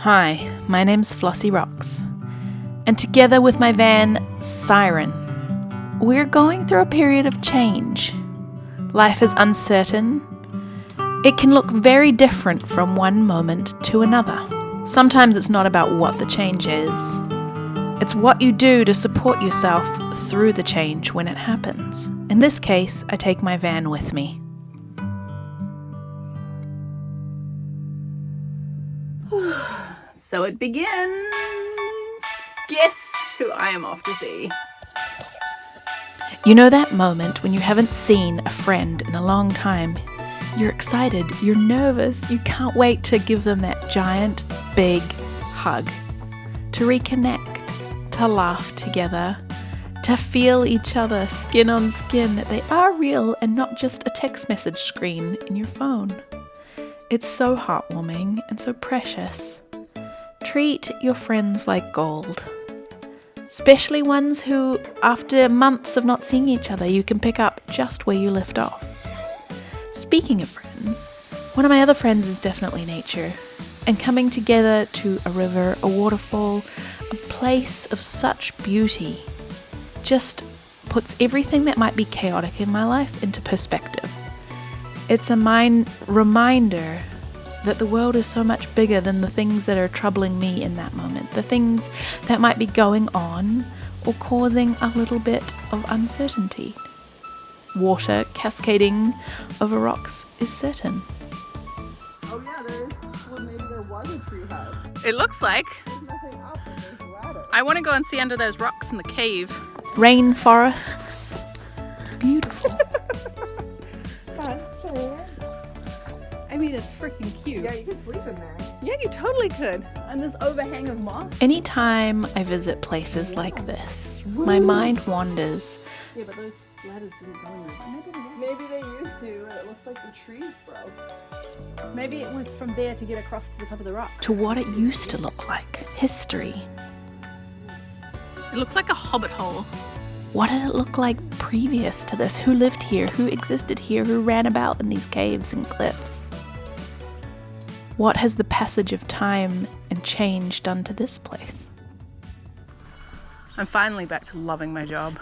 Hi, my name's Flossy Rocks, and together with my van, Siren, we're going through a period of change. Life is uncertain. It can look very different from one moment to another. Sometimes it's not about what the change is. It's what you do to support yourself through the change when it happens. In this case, I take my van with me. So it begins. Guess who I am off to see? You know that moment when you haven't seen a friend in a long time? You're excited, you're nervous, you can't wait to give them that giant, big hug. To reconnect, to laugh together, to feel each other skin on skin, that they are real and not just a text message screen in your phone. It's so heartwarming and so precious. Treat your friends like gold. Especially ones who, after months of not seeing each other, you can pick up just where you left off. Speaking of friends, one of my other friends is definitely nature. And coming together to a river, a waterfall, a place of such beauty, just puts everything that might be chaotic in my life into perspective. It's a reminder that the world is so much bigger than the things that are troubling me in that moment, the things that might be going on or causing a little bit of uncertainty. Water cascading over rocks is certain. Oh yeah, there is. Well, maybe there was a tree house. It looks like. There's nothing up, but there's a ladder. I want to go and see under those rocks in the cave. Rainforests. Beautiful. That's it. I mean, it's freaking cute. Yeah, you could sleep in there. Yeah, you totally could. And this overhang of moss. Anytime I visit places like this, my mind wanders. Yeah, but those ladders didn't go anywhere. Maybe they used to, and it looks like the trees broke. Maybe it was from there to get across to the top of the rock. To what it used to look like. History. It looks like a hobbit hole. What did it look like previous to this? Who lived here? Who existed here? Who ran about in these caves and cliffs? What has the passage of time and change done to this place? I'm finally back to loving my job.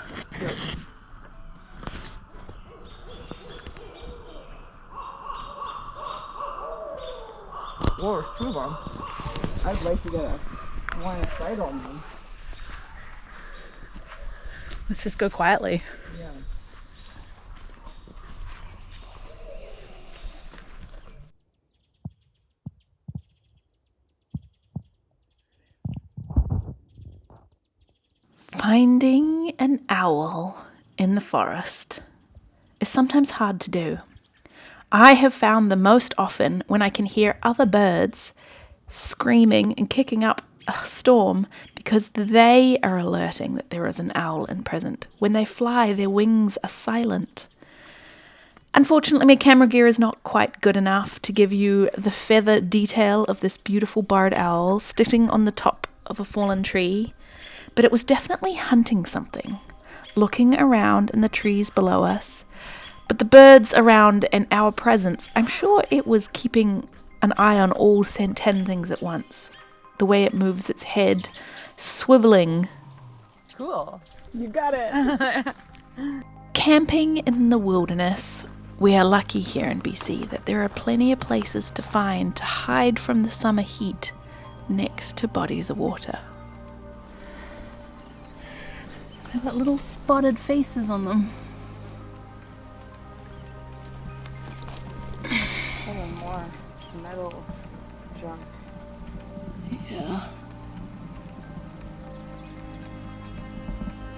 Whoa, there's two of them. I'd like to get a line of sight on them. Let's just go quietly. Yeah. Finding an owl in the forest is sometimes hard to do. I have found them most often when I can hear other birds screaming and kicking up a storm because they are alerting that there is an owl in present. When they fly, their wings are silent. Unfortunately, my camera gear is not quite good enough to give you the feather detail of this beautiful barred owl sitting on the top of a fallen tree, but it was definitely hunting something, looking around in the trees below us. But the birds around and our presence, I'm sure it was keeping an eye on all 10 things at once. The way it moves its head, swiveling. Cool. You got it. Camping in the wilderness, we are lucky here in BC that there are plenty of places to find to hide from the summer heat next to bodies of water. They've got little spotted faces on them. More metal junk. Yeah.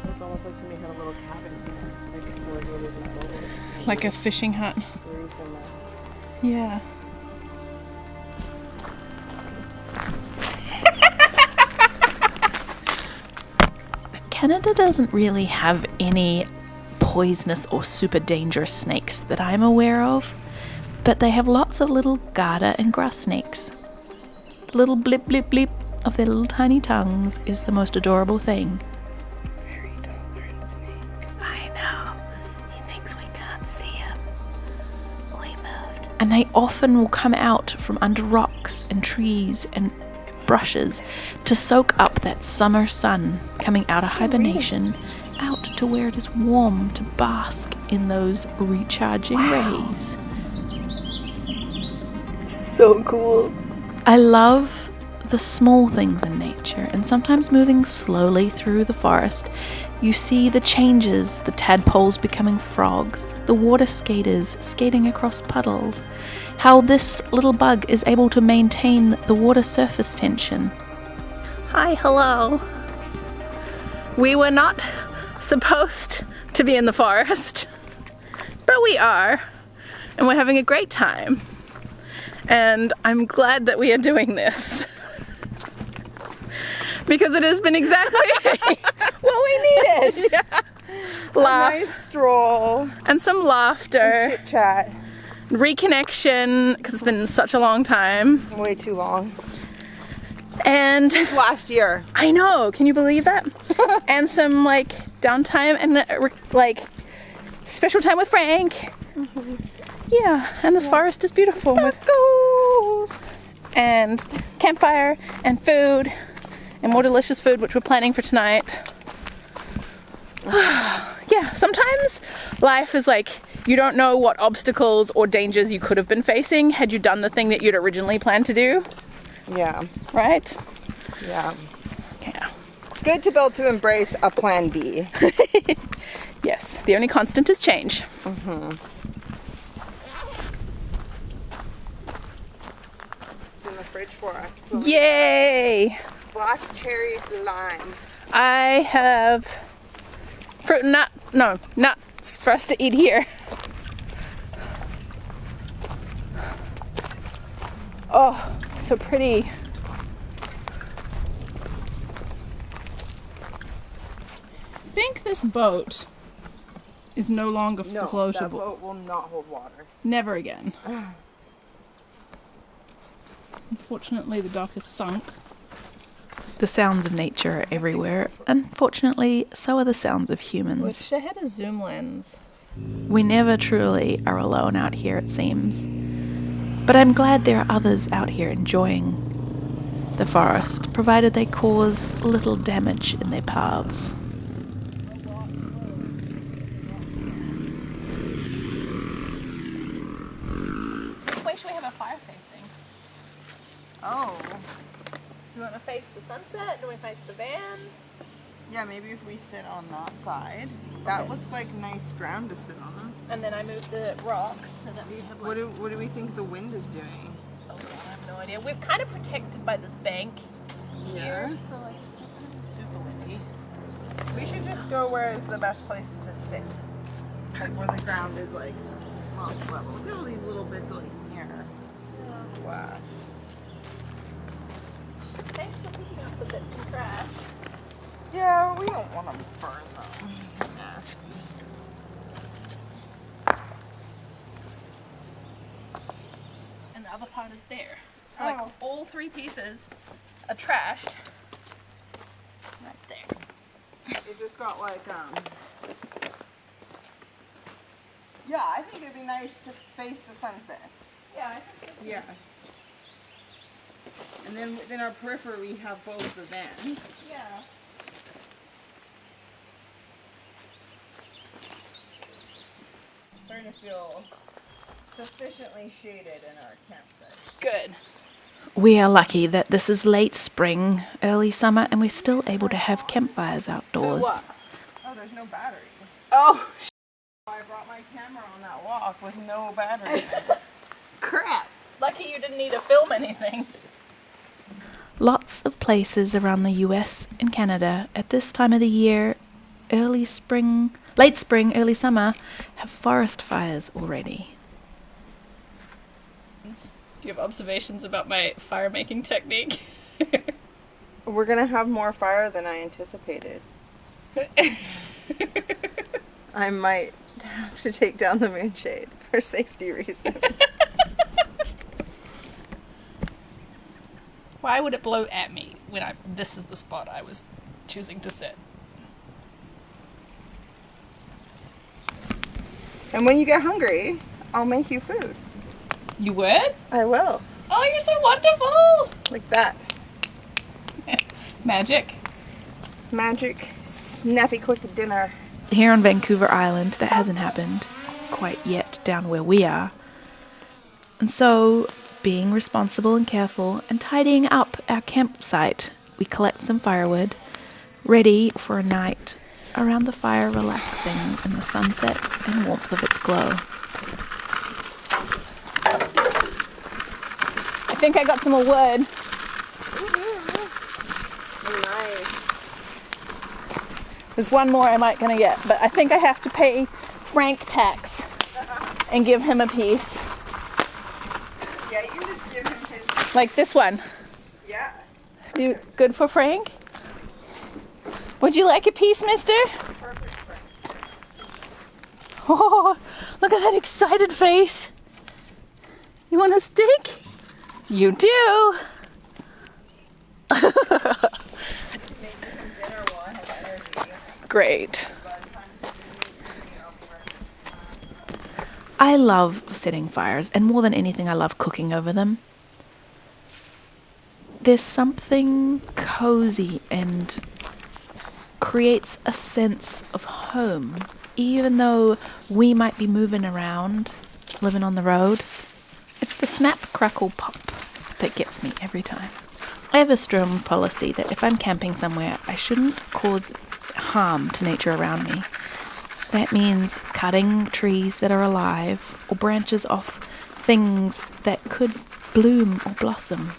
It's almost like somebody had a little cabin here, like corrugated and gold. Like a fishing hut. Roof and that. Yeah. Canada doesn't really have any poisonous or super dangerous snakes that I'm aware of, but they have lots of little garter and grass snakes. The little blip blip blip of their little tiny tongues is the most adorable thing. Very adorable snake. I know. He thinks we can't see him. We moved. And they often will come out from under rocks and trees and brushes to soak up that summer sun coming out of hibernation, out to where it is warm to bask in those recharging rays. So cool. I love the small things in nature, and sometimes moving slowly through the forest, you see the changes, the tadpoles becoming frogs, the water skaters skating across puddles, how this little bug is able to maintain the water surface tension. Hi, hello. We were not supposed to be in the forest, but we are, and we're having a great time. And I'm glad that we are doing this. Because it has been exactly what we needed. Yeah. Laugh. A nice stroll. And some laughter. Chit chat. Reconnection, because it's been such a long time. Way too long. And Since last year. I know, can you believe that? And some like downtime and like special time with Frank. Mm-hmm. Yeah, and this forest is beautiful. Tacos. And campfire and food. And more delicious food, which we're planning for tonight. Yeah, sometimes life is like, you don't know what obstacles or dangers you could have been facing had you done the thing that you'd originally planned to do. Yeah. Right? Yeah. Yeah. It's good to be able to embrace a plan B. Yes, the only constant is change. Mm-hmm. It's in the fridge for us. Yay! Black cherry lime. I have fruit and nuts for us to eat here. Oh, so pretty. I think this boat is no longer No, floatable. that boat will not hold water. Never again. Unfortunately, the dock is sunk. The sounds of nature are everywhere. Unfortunately, so are the sounds of humans. Wish I had a zoom lens. We never truly are alone out here, it seems. But I'm glad there are others out here enjoying the forest, provided they cause little damage in their paths. Which way should we have a fire facing? Oh. Do you want to face the sunset? Do we face the van? Yeah, maybe if we sit on that side. That looks like nice ground to sit on. And then I move the rocks so that we have like... What do we think the wind is doing? Oh God, I have no idea. We're kind of protected by this bank here, so like it's not super windy. We should just go where is the best place to sit. Like where the ground is like most level. Look at all these little bits like here. Glass. Thanks for picking up the bits and trash. Yeah, we don't want to burn them. Nasty. And the other part is there. So like all three pieces are trashed right there. It just got like yeah, I think it'd be nice to face the sunset. Yeah, I think so. Yeah. And then within our periphery we have both the vans. Yeah. Starting to feel sufficiently shaded in our campsite. Good. We are lucky that this is late spring, early summer, and we're still able to have campfires outdoors. What? Oh, there's no battery. Oh, I brought my camera on that walk with no battery. crap. Lucky you didn't need to film anything. Lots of places around the US and Canada at this time of the year, late spring, early summer, have forest fires already. Do you have observations about my fire making technique? We're gonna have more fire than I anticipated. I might have to take down the moonshade for safety reasons. Why would it blow at me when this is the spot I was choosing to sit? And when you get hungry, I'll make you food. You would? I will. Oh, you're so wonderful! Like that. Magic. Magic, snappy, quick dinner. Here on Vancouver Island, that hasn't happened quite yet down where we are. And so, being responsible and careful and tidying up our campsite, we collect some firewood, ready for a night around the fire, relaxing in the sunset and warmth of its glow. I think I got some more wood. Nice. There's one more I might gonna get, but I think I have to pay Frank tax and give him a piece. Yeah, you can just give him his. Like this one. Yeah. You good for Frank? Would you like a piece, mister? Perfect, Frank. Oh, look at that excited face. You want a stick? You do. Great. I love setting fires, and more than anything, I love cooking over them. There's something cozy and creates a sense of home, even though we might be moving around, living on the road. It's the snap, crackle, pop that gets me every time. I have a strong policy that if I'm camping somewhere, I shouldn't cause harm to nature around me. That means cutting trees that are alive or branches off things that could bloom or blossom.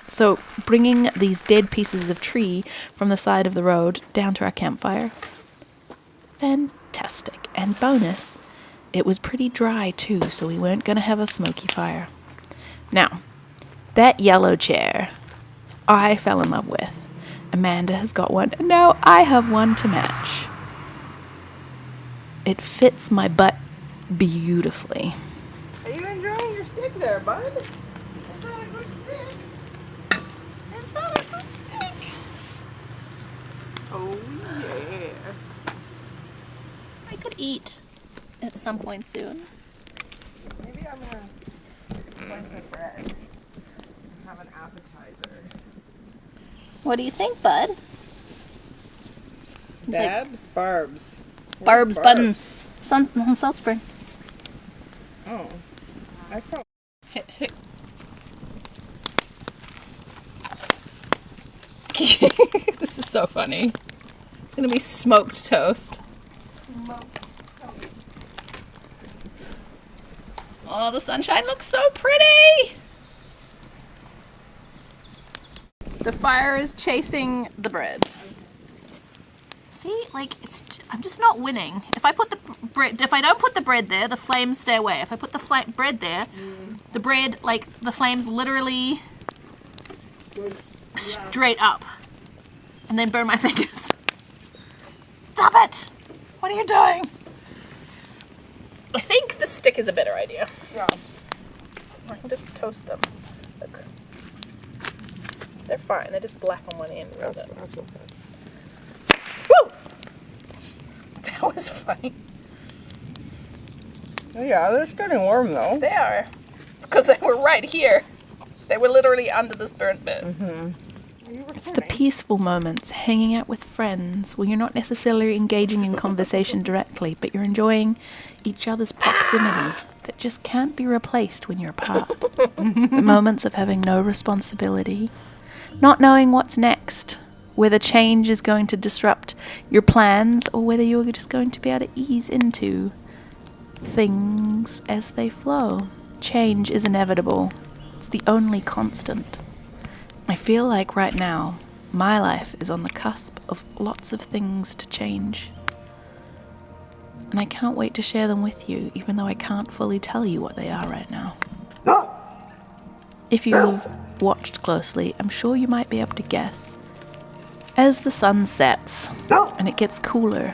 So bringing these dead pieces of tree from the side of the road down to our campfire, fantastic. And bonus, it was pretty dry too, so we weren't going to have a smoky fire. Now, that yellow chair I fell in love with. Amanda has got one, and now I have one to match. It fits my butt beautifully. Are you enjoying your stick there, bud? It's not a good stick. It's not a good stick. Oh, yeah. I could eat at some point soon. Maybe I'm going to slice of bread and have an appetizer. What do you think, bud? It's like Babs? Barbs. Barb's Where's buttons. On South Spring. Oh. I felt. This is so funny. It's gonna be smoked toast. Oh, the sunshine looks so pretty! The fire is chasing the bread. See, like I'm just not winning. If I don't put the bread there, the flames stay away. If I put the bread there, the bread, like the flames literally straight up, and then burn my fingers. Stop it! What are you doing? I think the stick is a better idea. Yeah. I can just toast them. Look. They're fine. They're just black on one end. That's okay. Woo! That was funny. Oh, yeah, they're getting warm though. They are. Because they were right here. They were literally under this burnt bit. It's the peaceful moments, hanging out with friends, where you're not necessarily engaging in conversation directly, but you're enjoying each other's proximity that just can't be replaced when you're apart. The moments of having no responsibility, not knowing what's next, whether change is going to disrupt your plans or whether you're just going to be able to ease into things as they flow. Change is inevitable. It's the only constant. I feel like right now, my life is on the cusp of lots of things to change. And I can't wait to share them with you, even though I can't fully tell you what they are right now. If you've watched closely, I'm sure you might be able to guess. As the sun sets and it gets cooler,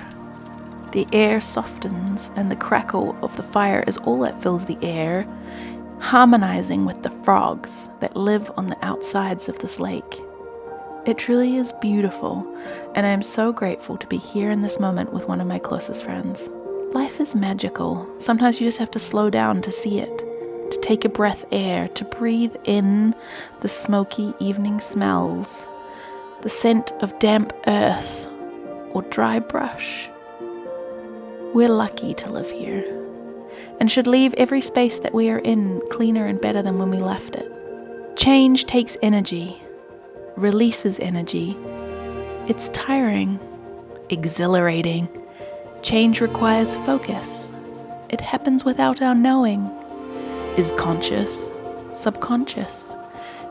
the air softens and the crackle of the fire is all that fills the air, harmonizing with the frogs that live on the outsides of this lake. It truly is beautiful, and I am so grateful to be here in this moment with one of my closest friends. Life is magical. Sometimes you just have to slow down to see it, to take a breath air, to breathe in the smoky evening smells, the scent of damp earth or dry brush. We're lucky to live here, and should leave every space that we are in cleaner and better than when we left it. Change takes energy, releases energy. It's tiring, exhilarating. Change requires focus. It happens without our knowing. Is conscious, subconscious.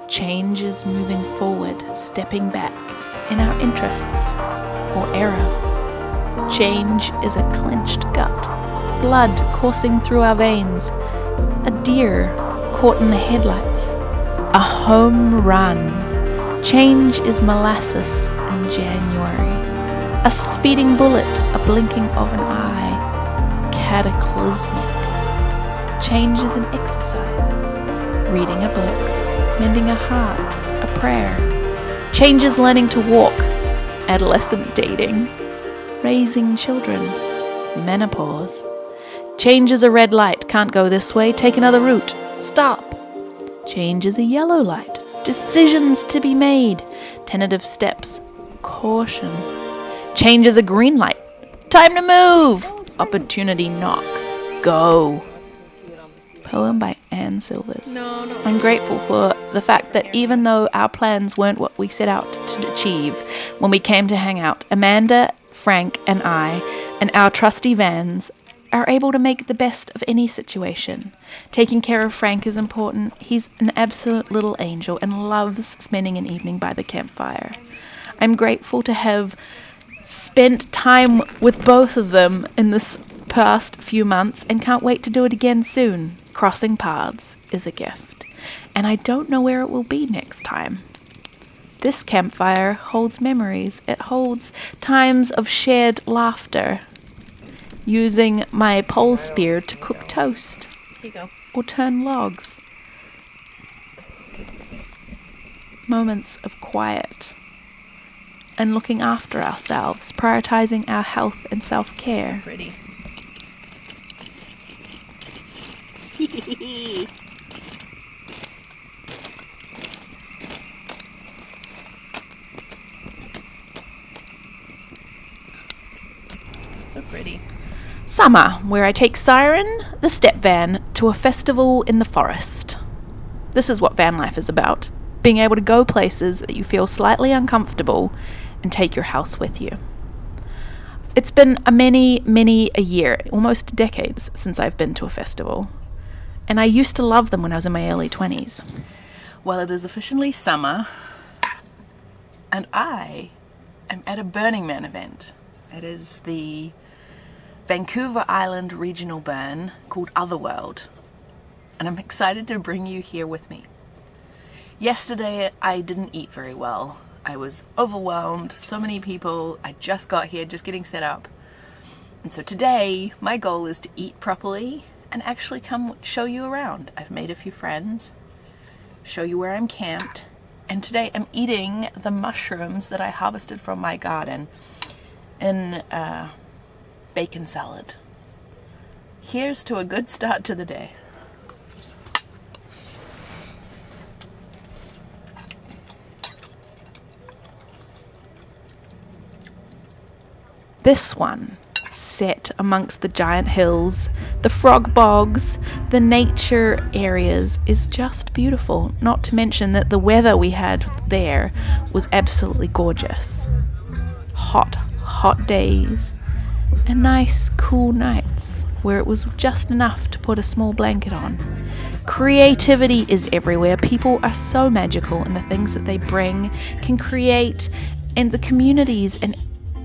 Change is moving forward, stepping back in our interests or error. Change is a clenched gut, blood coursing through our veins, a deer caught in the headlights, a home run. Change is molasses in January, a speeding bullet, a blinking of an eye, cataclysmic. Change is an exercise, reading a book, mending a heart, a prayer. Change is learning to walk, adolescent dating, raising children, menopause. Change is a red light, can't go this way, take another route, stop. Change is a yellow light, decisions to be made, tentative steps, caution. Change is a green light, time to move, opportunity knocks, go. Poem by Anne Silvers. I'm grateful for the fact that even though our plans weren't what we set out to achieve when we came to hang out, Amanda, Frank, and I, and our trusty vans, are able to make the best of any situation. Taking care of Frank is important. He's an absolute little angel and loves spending an evening by the campfire. I'm grateful to have spent time with both of them in this past few months and can't wait to do it again soon. Crossing paths is a gift, and I don't know where it will be next time. This campfire holds memories. It holds times of shared laughter, using my pole spear to cook toast or turn logs. Moments of quiet and looking after ourselves, prioritizing our health and self-care. Pretty. So pretty. Summer, where I take Siren, the Step Van, to a festival in the forest. This is what van life is about. Being able to go places that you feel slightly uncomfortable and take your house with you. It's been many a year, almost decades, since I've been to a festival. And I used to love them when I was in my early 20s. Well, it is officially summer, and I am at a Burning Man event. It is the Vancouver Island regional burn called Otherworld, and I'm excited to bring you here with me. Yesterday, I didn't eat very well. I was overwhelmed, so many people. I just got here, just getting set up. And so today, my goal is to eat properly and actually come show you around. I've made a few friends, show you where I'm camped, and today I'm eating the mushrooms that I harvested from my garden in bacon salad. Here's to a good start to the day. This one, set amongst the giant hills, the frog bogs, the nature areas, is just beautiful. Not to mention that the weather we had there was absolutely gorgeous. Hot days, and nice cool nights where it was just enough to put a small blanket on. Creativity is everywhere. People are so magical, and the things that they bring can create, and the communities and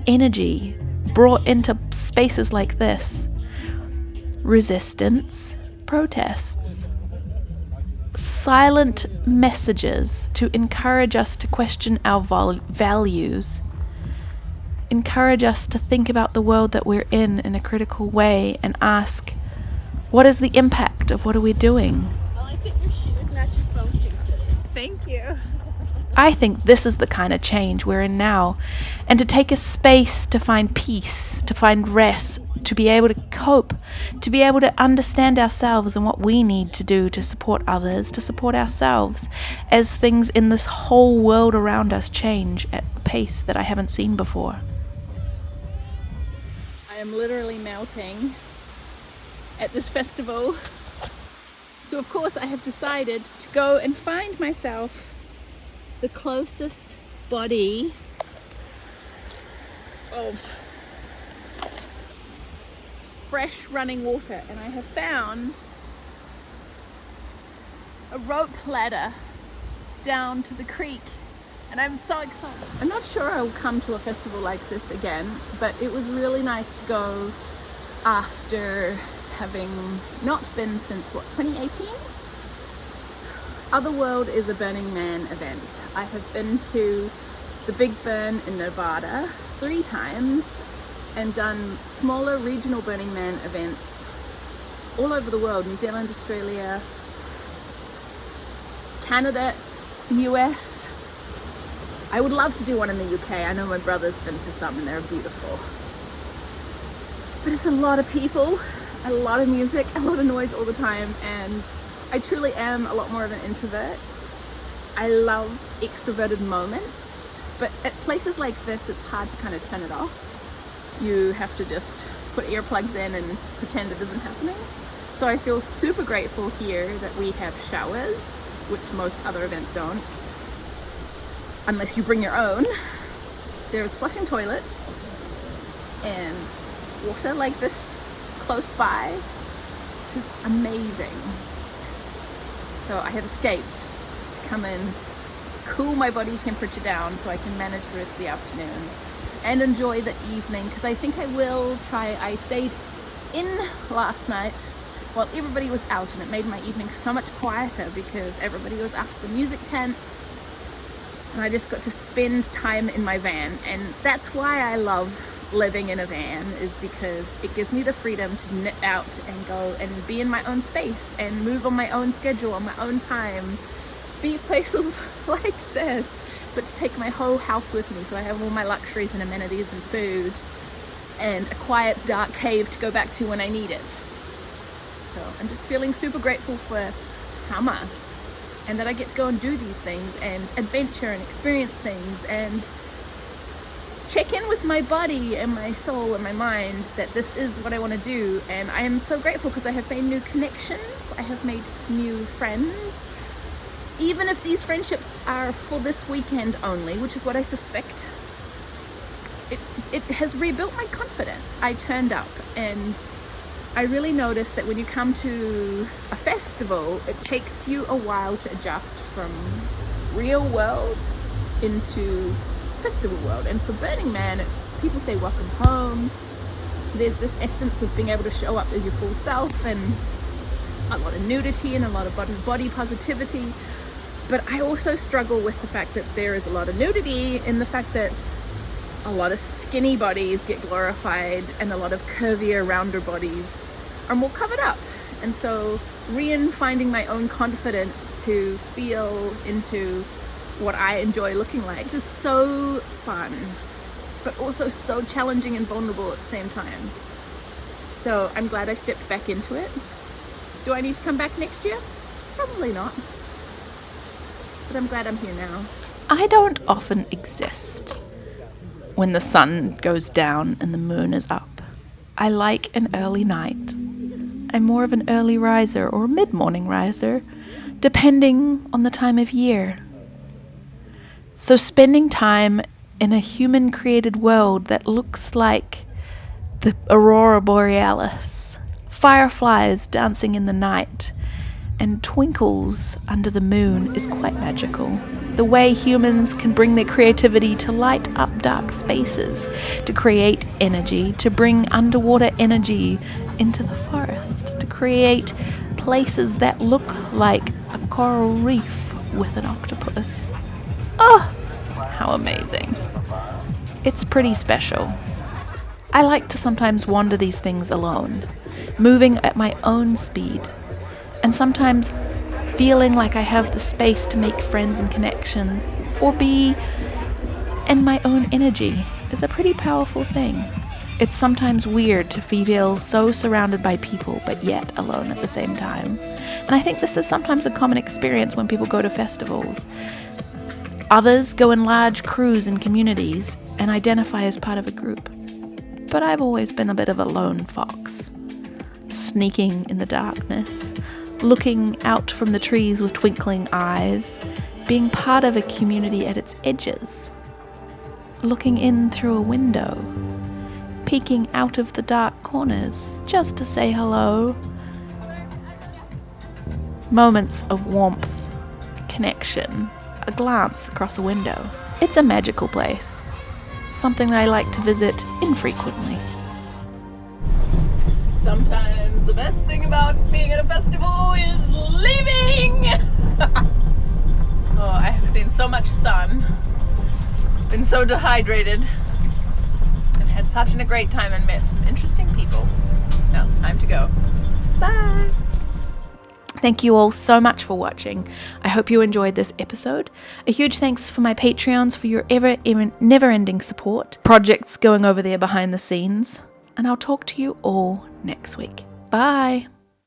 energy brought into spaces like this. Resistance, protests, silent messages to encourage us to question our values, encourage us to think about the world that we're in a critical way and ask, what is the impact of what are we doing? I like that your shoes match your phone case today. Thank you. I think this is the kind of change we're in now, and to take a space to find peace, to find rest, to be able to cope, to be able to understand ourselves and what we need to do to support others, to support ourselves, as things in this whole world around us change at a pace that I haven't seen before. I am literally melting at this festival. So of course I have decided to go and find myself the closest body of fresh running water, and I have found a rope ladder down to the creek, and I'm so excited. I'm not sure I'll come to a festival like this again, but it was really nice to go after having not been since 2018? Otherworld is a Burning Man event. I have been to the Big Burn in Nevada 3 times and done smaller regional Burning Man events all over the world, New Zealand, Australia, Canada, US. I would love to do one in the UK. I know my brother's been to some and they're beautiful. But it's a lot of people, a lot of music, a lot of noise all the time, and I truly am a lot more of an introvert. I love extroverted moments, but at places like this it's hard to kind of turn it off. You have to just put earplugs in and pretend it isn't happening. So I feel super grateful here that we have showers, which most other events don't, unless you bring your own. There's flushing toilets and water like this close by, which is amazing. So I have escaped to come in, cool my body temperature down so I can manage the rest of the afternoon and enjoy the evening, because I think I will try. I stayed in last night while everybody was out, and it made my evening so much quieter because everybody was up at the music tents and I just got to spend time in my van. And that's why I love living in a van, is because it gives me the freedom to nip out and go and be in my own space and move on my own schedule, on my own time, be places like this, but to take my whole house with me, so I have all my luxuries and amenities and food and a quiet dark cave to go back to when I need it. So I'm just feeling super grateful for summer, and that I get to go and do these things and adventure and experience things and check in with my body and my soul and my mind that this is what I want to do. And I am so grateful because I have made new connections, I have made new friends, even if these friendships are for this weekend only, which is what I suspect. It has rebuilt my confidence. I turned up, and I really noticed that when you come to a festival, it takes you a while to adjust from real world into festival world. And for Burning Man, people say welcome home. There's this essence of being able to show up as your full self, and a lot of nudity and a lot of body positivity. But I also struggle with the fact that there is a lot of nudity in the fact that a lot of skinny bodies get glorified and a lot of curvier, rounder bodies are more covered up. And so finding my own confidence to feel into what I enjoy looking like. This is so fun, but also so challenging and vulnerable at the same time. So I'm glad I stepped back into it. Do I need to come back next year? Probably not. But I'm glad I'm here now. I don't often exist when the sun goes down and the moon is up. I like an early night. I'm more of an early riser or mid-morning riser, depending on the time of year. So spending time in a human-created world that looks like the aurora borealis, fireflies dancing in the night, and twinkles under the moon is quite magical. The way humans can bring their creativity to light up dark spaces, to create energy, to bring underwater energy into the forest, to create places that look like a coral reef with an octopus. Oh, how amazing. It's pretty special. I like to sometimes wander these things alone, moving at my own speed, and sometimes feeling like I have the space to make friends and connections or be in my own energy is a pretty powerful thing. It's sometimes weird to feel so surrounded by people, but yet alone at the same time. And I think this is sometimes a common experience when people go to festivals. Others go in large crews and communities and identify as part of a group. But I've always been a bit of a lone fox, sneaking in the darkness, looking out from the trees with twinkling eyes, being part of a community at its edges, looking in through a window, peeking out of the dark corners just to say hello. Moments of warmth, connection, a glance across a window. It's a magical place, something that I like to visit infrequently. Sometimes the best thing about being at a festival is leaving! Oh, I have seen so much sun, been so dehydrated, and had such a great time and met some interesting people. Now it's time to go. Bye! Thank you all so much for watching. I hope you enjoyed this episode. A huge thanks for my Patreons for your never-ending support, projects going over there behind the scenes, and I'll talk to you all next week. Bye!